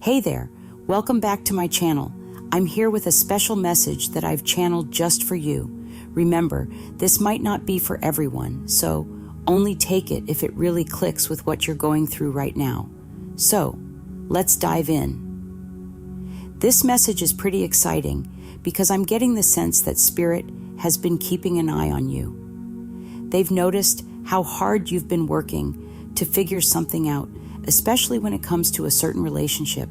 Hey there, welcome back to my channel. I'm here with a special message that I've channeled just for you. Remember, this might not be for everyone, so only take it if it really clicks with what you're going through right now. So, let's dive in. This message is pretty exciting because I'm getting the sense that Spirit has been keeping an eye on you. They've noticed how hard you've been working to figure something out, especially when it comes to a certain relationship.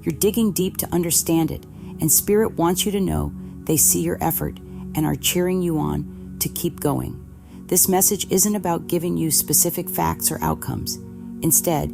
You're digging deep to understand it, and Spirit wants you to know they see your effort and are cheering you on to keep going. This message isn't about giving you specific facts or outcomes. Instead,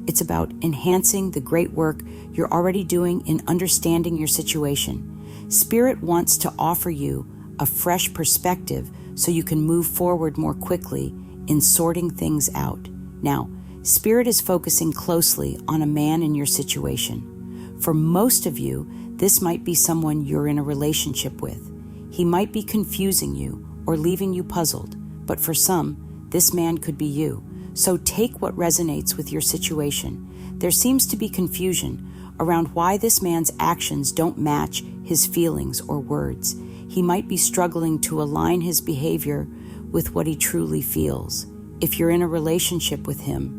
it's about enhancing the great work you're already doing in understanding your situation. Spirit wants to offer you a fresh perspective so you can move forward more quickly in sorting things out. Now, Spirit is focusing closely on a man in your situation. For most of you, this might be someone you're in a relationship with. He might be confusing you or leaving you puzzled, but for some, this man could be you. So take what resonates with your situation. There seems to be confusion around why this man's actions don't match his feelings or words. He might be struggling to align his behavior with what he truly feels. If you're in a relationship with him,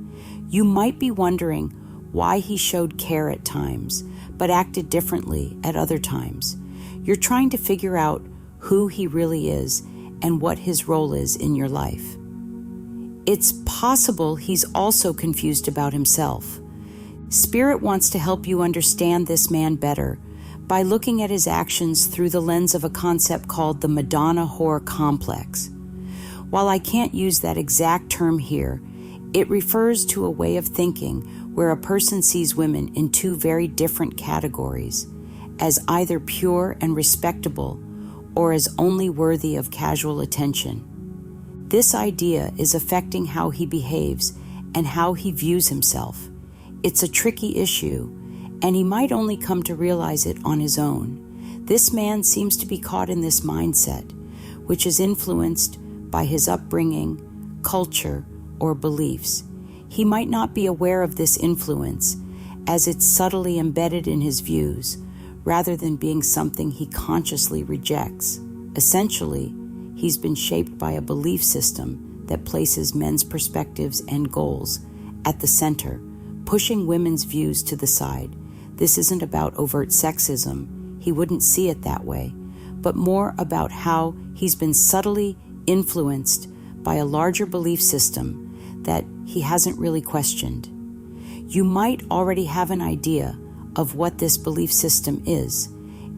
you might be wondering why he showed care at times, but acted differently at other times. You're trying to figure out who he really is and what his role is in your life. It's possible he's also confused about himself. Spirit wants to help you understand this man better by looking at his actions through the lens of a concept called the Madonna whore complex. While I can't use that exact term here, it refers to a way of thinking where a person sees women in two very different categories, as either pure and respectable or as only worthy of casual attention. This idea is affecting how he behaves and how he views himself. It's a tricky issue, and he might only come to realize it on his own. This man seems to be caught in this mindset, which is influenced by his upbringing, culture, or beliefs. He might not be aware of this influence, as it's subtly embedded in his views, rather than being something he consciously rejects. Essentially, he's been shaped by a belief system that places men's perspectives and goals at the center, pushing women's views to the side. This isn't about overt sexism, he wouldn't see it that way, but more about how he's been subtly influenced by a larger belief system that he hasn't really questioned. You might already have an idea of what this belief system is.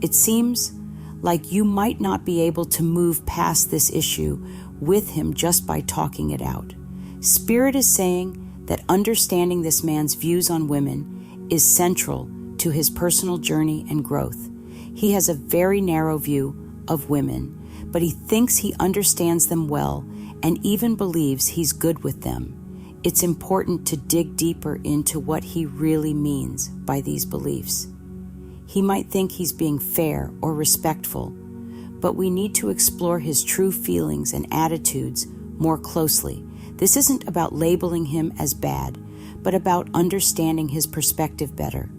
It seems like you might not be able to move past this issue with him just by talking it out. Spirit is saying that understanding this man's views on women is central to his personal journey and growth. He has a very narrow view of women, but he thinks he understands them well and even believes he's good with them. It's important to dig deeper into what he really means by these beliefs. He might think he's being fair or respectful, but we need to explore his true feelings and attitudes more closely. This isn't about labeling him as bad, but about understanding his perspective better.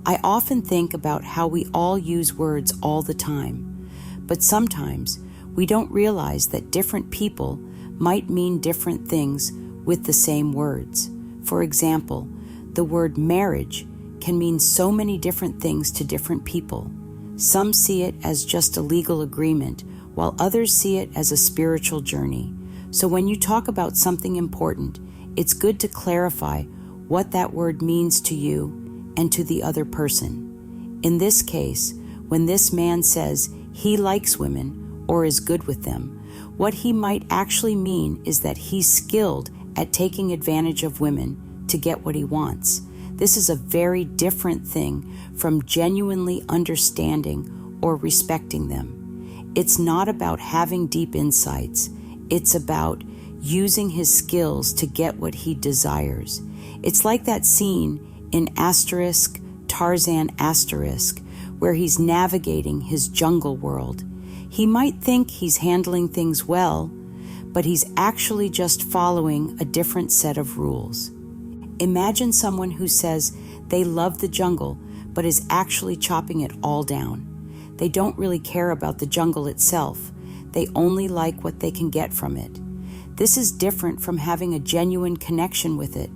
I often think about how we all use words all the time, but sometimes we don't realize that different people might mean different things with the same words. For example, the word marriage can mean so many different things to different people. Some see it as just a legal agreement, while others see it as a spiritual journey. So when you talk about something important, it's good to clarify what that word means to you and to the other person. In this case, when this man says he likes women or is good with them, what he might actually mean is that he's skilled at taking advantage of women to get what he wants. This is a very different thing from genuinely understanding or respecting them. It's not about having deep insights. It's about using his skills to get what he desires. It's like that scene in Tarzan Asterisk, where he's navigating his jungle world. He might think he's handling things well, but he's actually just following a different set of rules. Imagine someone who says they love the jungle, but is actually chopping it all down. They don't really care about the jungle itself. They only like what they can get from it. This is different from having a genuine connection with it.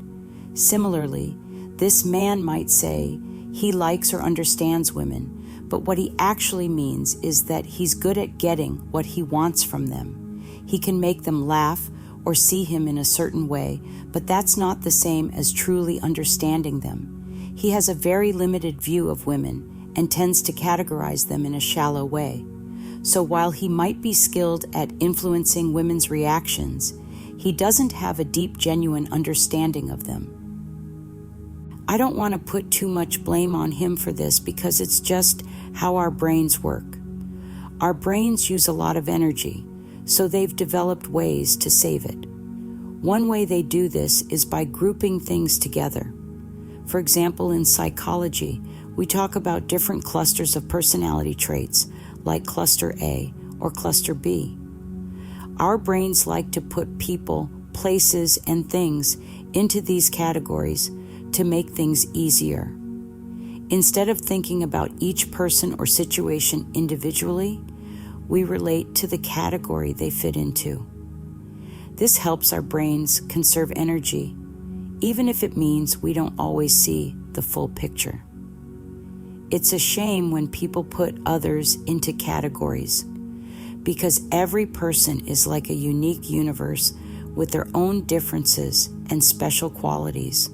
Similarly, this man might say he likes or understands women, but what he actually means is that he's good at getting what he wants from them. He can make them laugh or see him in a certain way, but that's not the same as truly understanding them. He has a very limited view of women and tends to categorize them in a shallow way. So while he might be skilled at influencing women's reactions, he doesn't have a deep, genuine understanding of them. I don't want to put too much blame on him for this because it's just how our brains work. Our brains use a lot of energy, so they've developed ways to save it. One way they do this is by grouping things together. For example, in psychology, we talk about different clusters of personality traits, like cluster A or cluster B. Our brains like to put people, places, and things into these categories to make things easier. Instead of thinking about each person or situation individually, we relate to the category they fit into. This helps our brains conserve energy, even if it means we don't always see the full picture. It's a shame when people put others into categories, because every person is like a unique universe with their own differences and special qualities.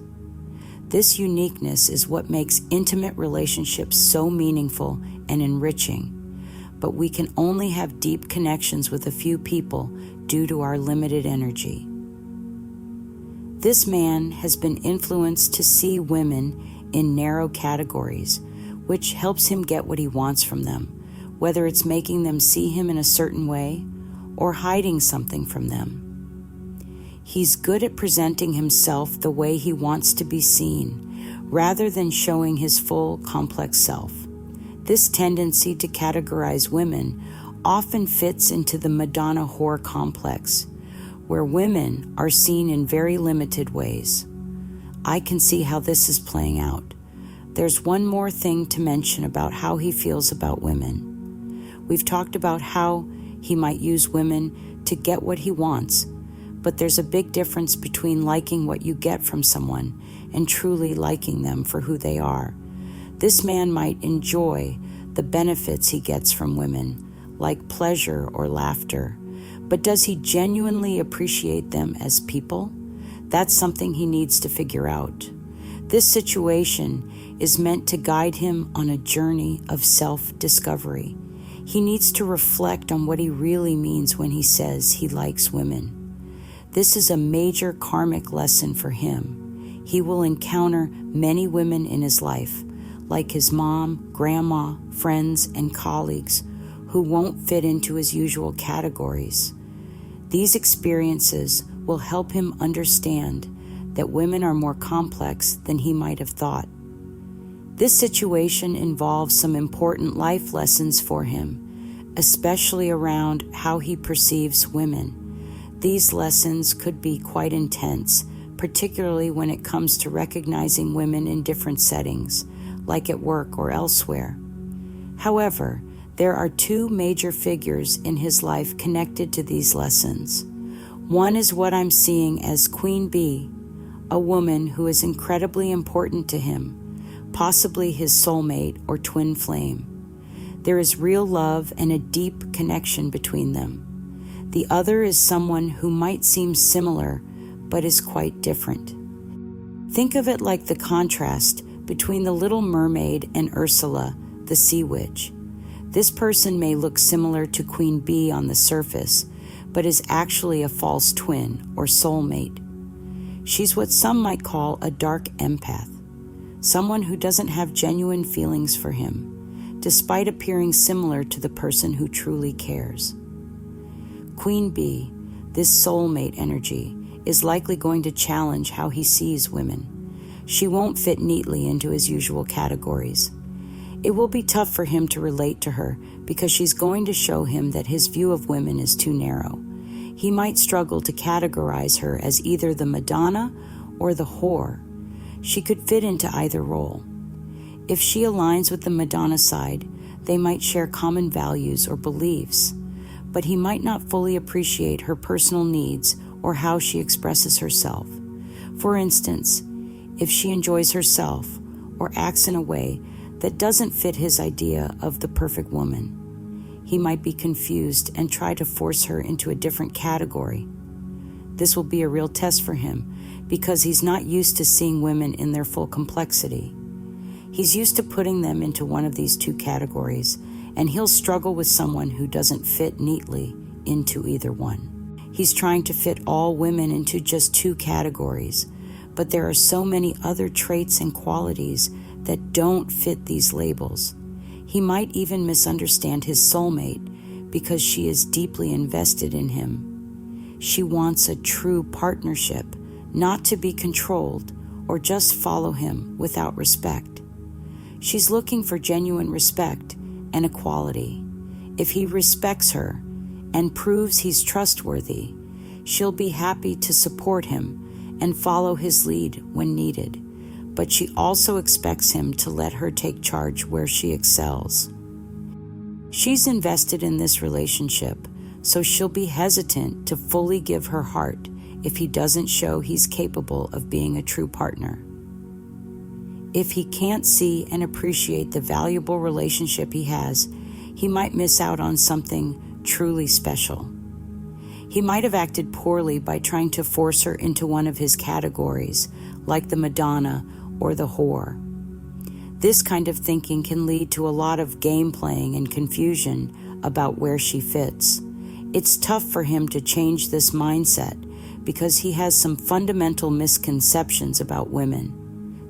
This uniqueness is what makes intimate relationships so meaningful and enriching, but we can only have deep connections with a few people due to our limited energy. This man has been influenced to see women in narrow categories, which helps him get what he wants from them, whether it's making them see him in a certain way or hiding something from them. He's good at presenting himself the way he wants to be seen, rather than showing his full, complex self. This tendency to categorize women often fits into the Madonna whore complex, where women are seen in very limited ways. I can see how this is playing out. There's one more thing to mention about how he feels about women. We've talked about how he might use women to get what he wants, but there's a big difference between liking what you get from someone and truly liking them for who they are. This man might enjoy the benefits he gets from women, like pleasure or laughter, but does he genuinely appreciate them as people? That's something he needs to figure out. This situation is meant to guide him on a journey of self-discovery. He needs to reflect on what he really means when he says he likes women. This is a major karmic lesson for him. He will encounter many women in his life, like his mom, grandma, friends, and colleagues, who won't fit into his usual categories. These experiences will help him understand that women are more complex than he might have thought. This situation involves some important life lessons for him, especially around how he perceives women. These lessons could be quite intense, particularly when it comes to recognizing women in different settings, like at work or elsewhere. However, there are two major figures in his life connected to these lessons. One is what I'm seeing as Queen Bee, a woman who is incredibly important to him, possibly his soulmate or twin flame. There is real love and a deep connection between them. The other is someone who might seem similar, but is quite different. Think of it like the contrast between the Little Mermaid and Ursula, the sea witch. This person may look similar to Queen Bee on the surface, but is actually a false twin or soulmate. She's what some might call a dark empath, someone who doesn't have genuine feelings for him, despite appearing similar to the person who truly cares. Queen Bee, this soulmate energy, is likely going to challenge how he sees women. She won't fit neatly into his usual categories. It will be tough for him to relate to her because she's going to show him that his view of women is too narrow. He might struggle to categorize her as either the Madonna or the whore. She could fit into either role. If she aligns with the Madonna side, they might share common values or beliefs, but he might not fully appreciate her personal needs or how she expresses herself. For instance, if she enjoys herself or acts in a way that doesn't fit his idea of the perfect woman, he might be confused and try to force her into a different category. This will be a real test for him because he's not used to seeing women in their full complexity. He's used to putting them into one of these two categories, and he'll struggle with someone who doesn't fit neatly into either one. He's trying to fit all women into just two categories, but there are so many other traits and qualities that don't fit these labels. He might even misunderstand his soulmate because she is deeply invested in him. She wants a true partnership, not to be controlled or just follow him without respect. She's looking for genuine respect and equality. If he respects her and proves he's trustworthy, she'll be happy to support him and follow his lead when needed. But she also expects him to let her take charge where she excels. She's invested in this relationship, so she'll be hesitant to fully give her heart if he doesn't show he's capable of being a true partner. If he can't see and appreciate the valuable relationship he has, he might miss out on something truly special. He might have acted poorly by trying to force her into one of his categories, like the Madonna or the whore. This kind of thinking can lead to a lot of game playing and confusion about where she fits. It's tough for him to change this mindset because he has some fundamental misconceptions about women.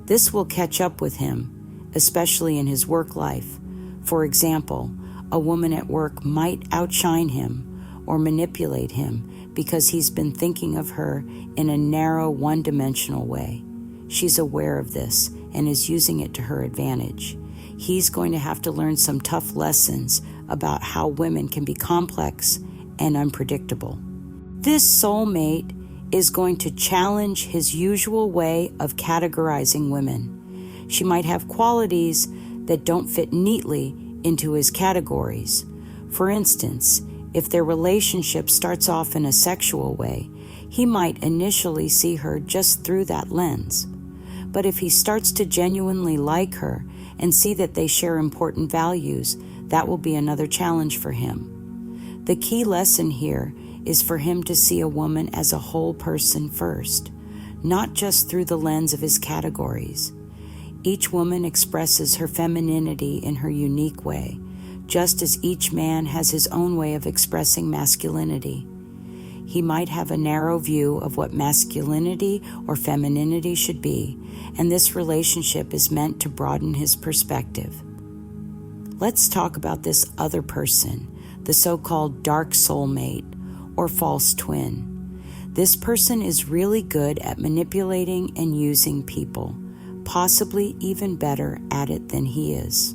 This will catch up with him, especially in his work life. For example, a woman at work might outshine him or manipulate him because he's been thinking of her in a narrow, one-dimensional way. She's aware of this and is using it to her advantage. He's going to have to learn some tough lessons about how women can be complex and unpredictable. This soulmate is going to challenge his usual way of categorizing women. She might have qualities that don't fit neatly into his categories. For instance, if their relationship starts off in a sexual way, he might initially see her just through that lens. But if he starts to genuinely like her and see that they share important values, that will be another challenge for him. The key lesson here is for him to see a woman as a whole person first, not just through the lens of his categories. Each woman expresses her femininity in her unique way, just as each man has his own way of expressing masculinity. He might have a narrow view of what masculinity or femininity should be, and this relationship is meant to broaden his perspective. Let's talk about this other person, the so-called dark soulmate, or false twin. This person is really good at manipulating and using people, possibly even better at it than he is.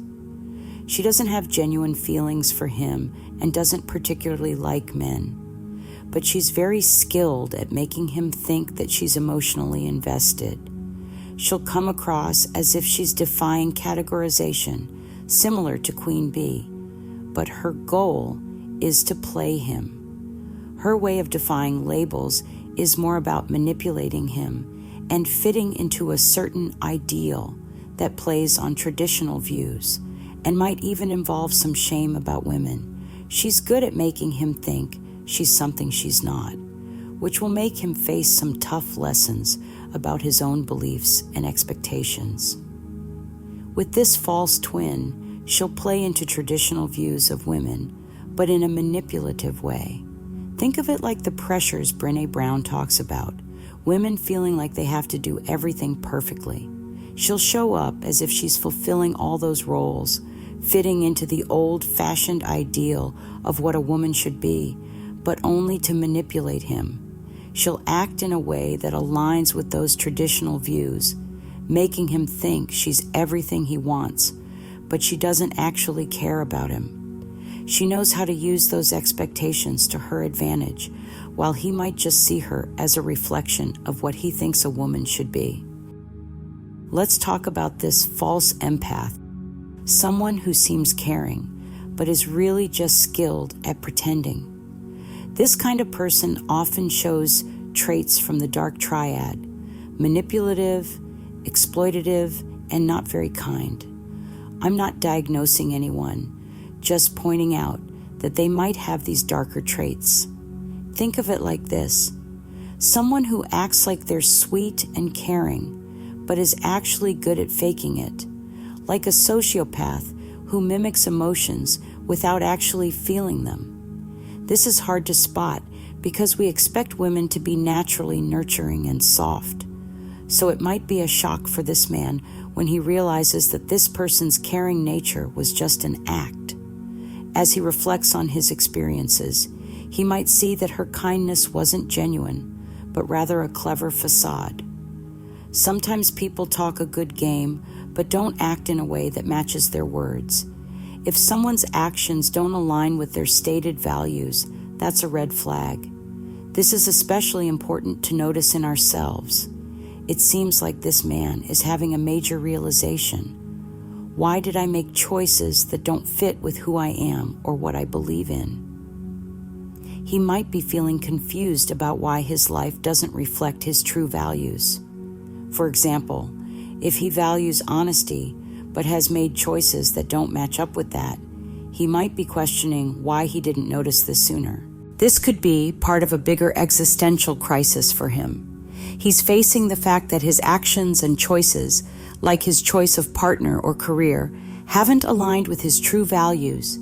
She doesn't have genuine feelings for him and doesn't particularly like men, but she's very skilled at making him think that she's emotionally invested. She'll come across as if she's defying categorization, similar to Queen Bee, but her goal is to play him. Her way of defying labels is more about manipulating him and fitting into a certain ideal that plays on traditional views and might even involve some shame about women. She's good at making him think she's something she's not, which will make him face some tough lessons about his own beliefs and expectations. With this false twin, she'll play into traditional views of women, but in a manipulative way. Think of it like the pressures Brené Brown talks about, women feeling like they have to do everything perfectly. She'll show up as if she's fulfilling all those roles, fitting into the old-fashioned ideal of what a woman should be, but only to manipulate him. She'll act in a way that aligns with those traditional views, making him think she's everything he wants, but she doesn't actually care about him. She knows how to use those expectations to her advantage, while he might just see her as a reflection of what he thinks a woman should be. Let's talk about this false empath, someone who seems caring, but is really just skilled at pretending. This kind of person often shows traits from the dark triad: manipulative, exploitative, and not very kind. I'm not diagnosing anyone, just pointing out that they might have these darker traits. Think of it like this: someone who acts like they're sweet and caring, but is actually good at faking it, like a sociopath who mimics emotions without actually feeling them. This is hard to spot because we expect women to be naturally nurturing and soft. So it might be a shock for this man when he realizes that this person's caring nature was just an act. As he reflects on his experiences, he might see that her kindness wasn't genuine, but rather a clever facade. Sometimes people talk a good game, but don't act in a way that matches their words. If someone's actions don't align with their stated values, that's a red flag. This is especially important to notice in ourselves. It seems like this man is having a major realization. Why did I make choices that don't fit with who I am or what I believe in? He might be feeling confused about why his life doesn't reflect his true values. For example, if he values honesty but has made choices that don't match up with that, he might be questioning why he didn't notice this sooner. This could be part of a bigger existential crisis for him. He's facing the fact that his actions and choices, like his choice of partner or career, haven't aligned with his true values.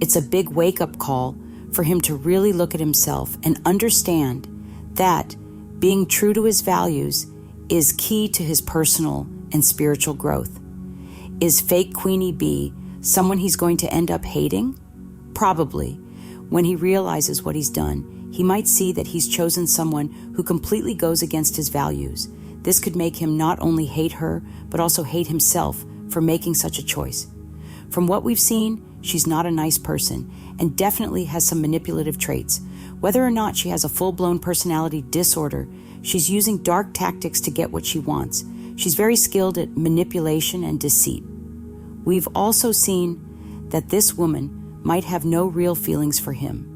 It's a big wake-up call for him to really look at himself and understand that being true to his values is key to his personal and spiritual growth. Is fake Queenie Bee someone he's going to end up hating? Probably. When he realizes what he's done, he might see that he's chosen someone who completely goes against his values. This could make him not only hate her, but also hate himself for making such a choice. From what we've seen, she's not a nice person and definitely has some manipulative traits. Whether or not she has a full-blown personality disorder, she's using dark tactics to get what she wants. She's very skilled at manipulation and deceit. We've also seen that this woman might have no real feelings for him.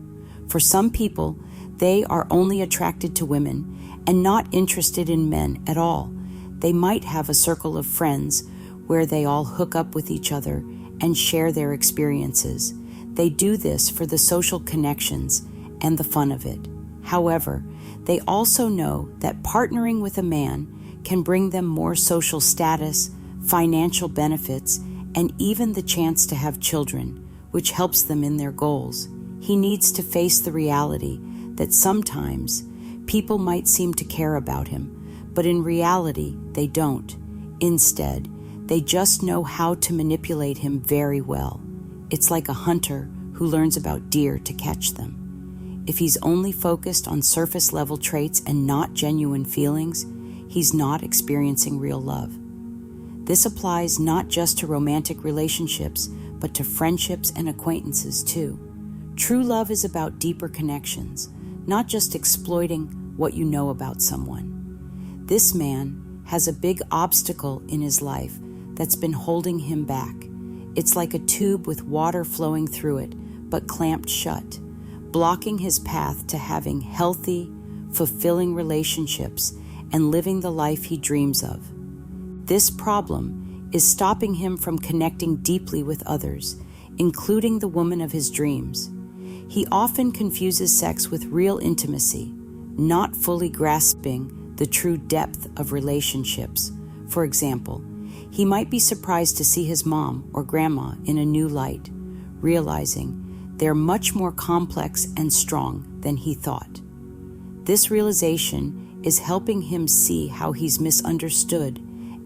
For some people, they are only attracted to women and not interested in men at all. They might have a circle of friends where they all hook up with each other and share their experiences. They do this for the social connections and the fun of it. However, they also know that partnering with a man can bring them more social status, financial benefits, and even the chance to have children, which helps them in their goals. He needs to face the reality that sometimes people might seem to care about him, but in reality, they don't. Instead, they just know how to manipulate him very well. It's like a hunter who learns about deer to catch them. If he's only focused on surface-level traits and not genuine feelings, he's not experiencing real love. This applies not just to romantic relationships, but to friendships and acquaintances too. True love is about deeper connections, not just exploiting what you know about someone. This man has a big obstacle in his life that's been holding him back. It's like a tube with water flowing through it, but clamped shut, blocking his path to having healthy, fulfilling relationships and living the life he dreams of. This problem is stopping him from connecting deeply with others, including the woman of his dreams. He often confuses sex with real intimacy, not fully grasping the true depth of relationships. For example, he might be surprised to see his mom or grandma in a new light, realizing they're much more complex and strong than he thought. This realization is helping him see how he's misunderstood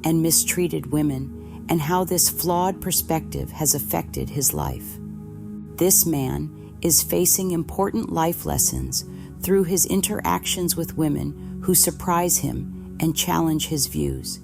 and mistreated women, and how this flawed perspective has affected his life. This man is facing important life lessons through his interactions with women who surprise him and challenge his views.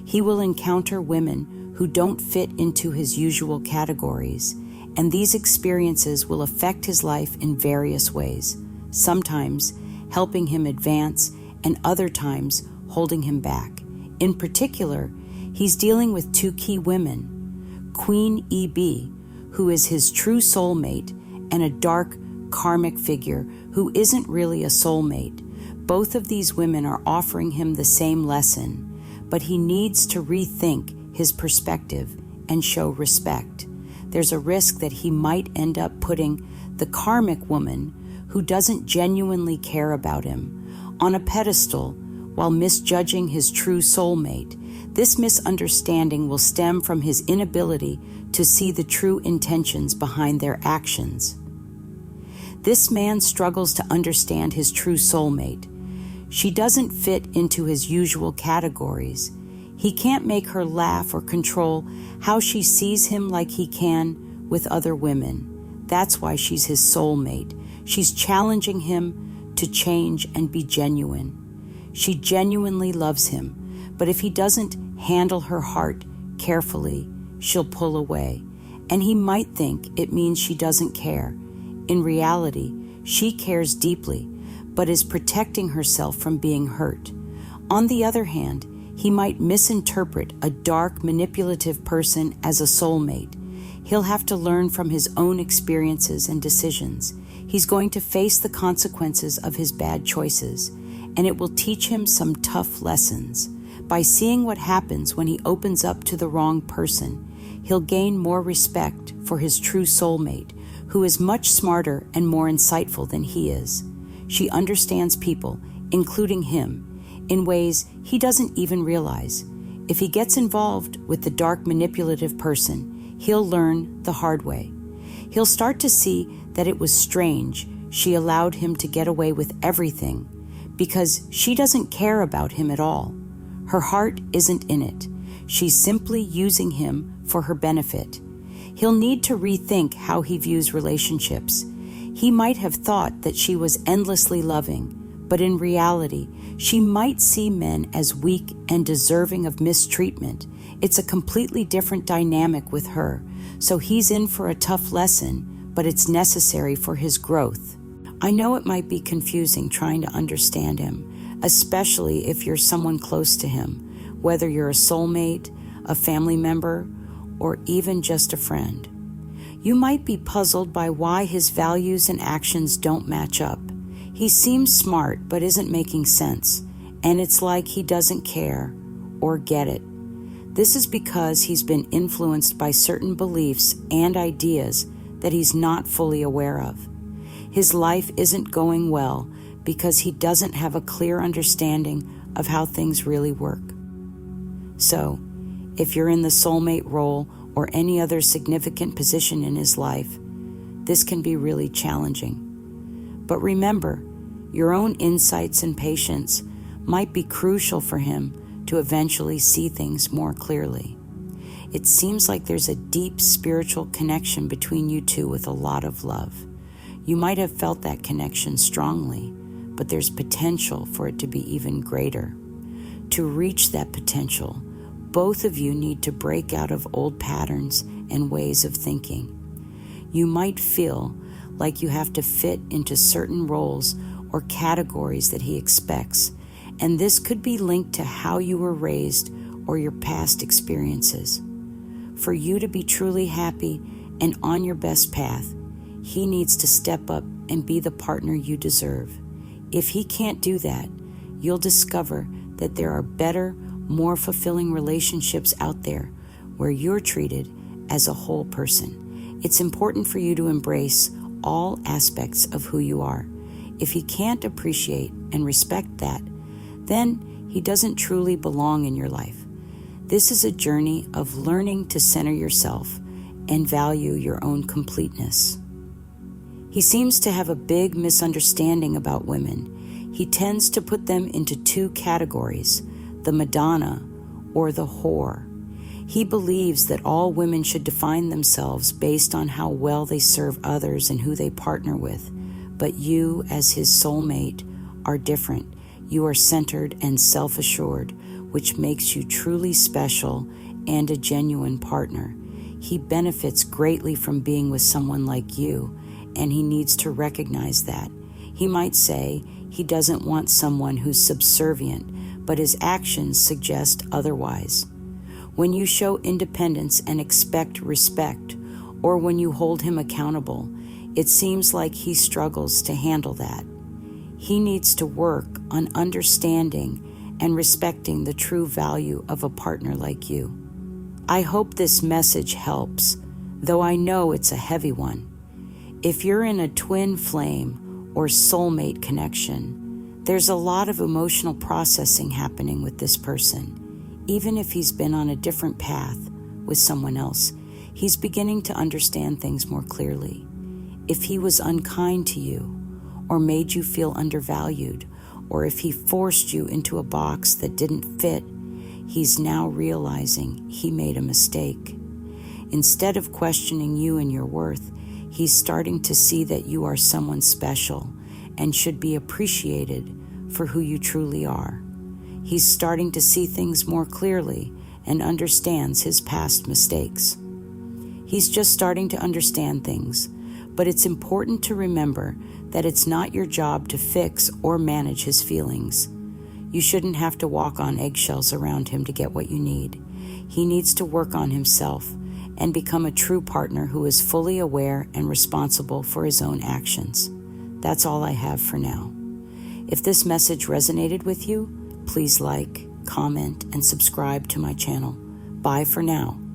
He will encounter women who don't fit into his usual categories, and these experiences will affect his life in various ways, sometimes helping him advance and other times holding him back. In particular, He's dealing with two key women, Queen EB, who is his true soulmate, and a dark karmic figure who isn't really a soulmate. Both of these women are offering him the same lesson, but he needs to rethink his perspective and show respect. There's a risk that he might end up putting the karmic woman, who doesn't genuinely care about him, on a pedestal while misjudging his true soulmate. This misunderstanding will stem from his inability to see the true intentions behind their actions. This man struggles to understand his true soulmate. She doesn't fit into his usual categories. He can't make her laugh or control how she sees him like he can with other women. That's why she's his soulmate. She's challenging him to change and be genuine. She genuinely loves him, but if he doesn't handle her heart carefully, she'll pull away, and he might think it means she doesn't care. In reality, she cares deeply, but is protecting herself from being hurt. On the other hand, he might misinterpret a dark, manipulative person as a soulmate. He'll have to learn from his own experiences and decisions. He's going to face the consequences of his bad choices, and it will teach him some tough lessons. By seeing what happens when he opens up to the wrong person, he'll gain more respect for his true soulmate, who is much smarter and more insightful than he is. She understands people, including him, in ways he doesn't even realize. If he gets involved with the dark, manipulative person, he'll learn the hard way. He'll start to see that it was strange she allowed him to get away with everything, because she doesn't care about him at all. Her heart isn't in it. She's simply using him for her benefit. He'll need to rethink how he views relationships. He might have thought that she was endlessly loving, but in reality, she might see men as weak and deserving of mistreatment. It's a completely different dynamic with her, so he's in for a tough lesson, but it's necessary for his growth. I know it might be confusing trying to understand him, especially if you're someone close to him, whether you're a soulmate, a family member, or even just a friend. You might be puzzled by why his values and actions don't match up. He seems smart but isn't making sense, and it's like he doesn't care or get it. This is because he's been influenced by certain beliefs and ideas that he's not fully aware of. His life isn't going well because he doesn't have a clear understanding of how things really work. So, if you're in the soulmate role or any other significant position in his life, this can be really challenging. But remember, your own insights and patience might be crucial for him to eventually see things more clearly. It seems like there's a deep spiritual connection between you two with a lot of love. You might have felt that connection strongly, but there's potential for it to be even greater. To reach that potential, both of you need to break out of old patterns and ways of thinking. You might feel like you have to fit into certain roles or categories that he expects, and this could be linked to how you were raised or your past experiences. For you to be truly happy and on your best path, he needs to step up and be the partner you deserve. If he can't do that, you'll discover that there are better, more fulfilling relationships out there where you're treated as a whole person. It's important for you to embrace all aspects of who you are. If he can't appreciate and respect that, then he doesn't truly belong in your life. This is a journey of learning to center yourself and value your own completeness. He seems to have a big misunderstanding about women. He tends to put them into two categories, the Madonna or the whore. He believes that all women should define themselves based on how well they serve others and who they partner with. But you, as his soulmate, are different. You are centered and self-assured, which makes you truly special and a genuine partner. He benefits greatly from being with someone like you, and he needs to recognize that. He might say he doesn't want someone who's subservient, but his actions suggest otherwise. When you show independence and expect respect, or when you hold him accountable, it seems like he struggles to handle that. He needs to work on understanding and respecting the true value of a partner like you. I hope this message helps, though I know it's a heavy one. If you're in a twin flame or soulmate connection, there's a lot of emotional processing happening with this person. Even if he's been on a different path with someone else, he's beginning to understand things more clearly. If he was unkind to you, or made you feel undervalued, or if he forced you into a box that didn't fit, he's now realizing he made a mistake. Instead of questioning you and your worth, he's starting to see that you are someone special and should be appreciated for who you truly are. He's starting to see things more clearly and understands his past mistakes. He's just starting to understand things, but it's important to remember that it's not your job to fix or manage his feelings. You shouldn't have to walk on eggshells around him to get what you need. He needs to work on himself and become a true partner who is fully aware and responsible for his own actions. That's all I have for now. If this message resonated with you, please like, comment, and subscribe to my channel. Bye for now.